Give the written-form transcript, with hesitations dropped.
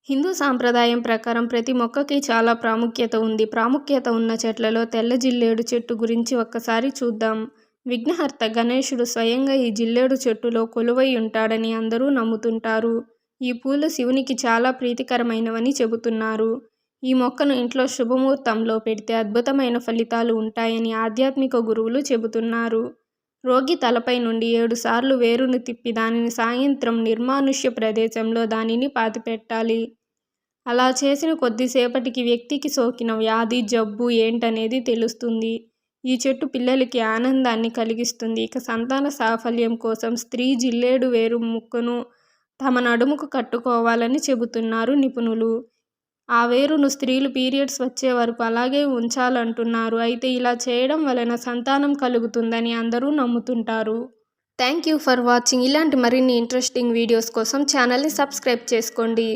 హిందూ సాంప్రదాయం ప్రకారం ప్రతి మొక్కకి చాలా ప్రాముఖ్యత ఉంది. ప్రాముఖ్యత ఉన్న చెట్లలో తెల్ల జిల్లేడు చెట్టు గురించి ఒక్కసారి చూద్దాం. విఘ్నహర్త గణేశుడు స్వయంగా ఈ జిల్లేడు చెట్టులో కొలువై ఉంటాడని అందరూ నమ్ముతుంటారు. ఈ పూలు శివునికి చాలా ప్రీతికరమైనవని చెబుతున్నారు. ఈ మొక్కను ఇంట్లో శుభముహూర్తంలో పెడితే అద్భుతమైన ఫలితాలు ఉంటాయని ఆధ్యాత్మిక గురువులు చెబుతున్నారు. రోగి తలపై నుండి 7 సార్లు వేరును తిప్పి దానిని సాయంత్రం నిర్మానుష్య ప్రదేశంలో దానిని పాతిపెట్టాలి. అలా చేసిన కొద్దిసేపటికి వ్యక్తికి సోకిన వ్యాధి, జబ్బు ఏంటనేది తెలుస్తుంది. ఈ చెట్టు పిల్లలకి ఆనందాన్ని కలిగిస్తుంది. ఇక సంతాన సాఫల్యం కోసం స్త్రీ జిల్లేడు వేరు ముక్కను తమ నడుముకు కట్టుకోవాలని చెబుతున్నారు నిపుణులు. ఆ వేరును స్త్రీలు పీరియడ్స్ వచ్చే వరకు అలాగే ఉంచాలంటున్నారు. అయితే ఇలా చేయడం వలన సంతానం కలుగుతుందని అందరూ నమ్ముతుంటారు. Thank you for watching. ఇలాంటి మరిన్ని ఇంట్రెస్టింగ్ వీడియోస్ కోసం ఛానల్ని సబ్స్క్రైబ్ చేసుకోండి.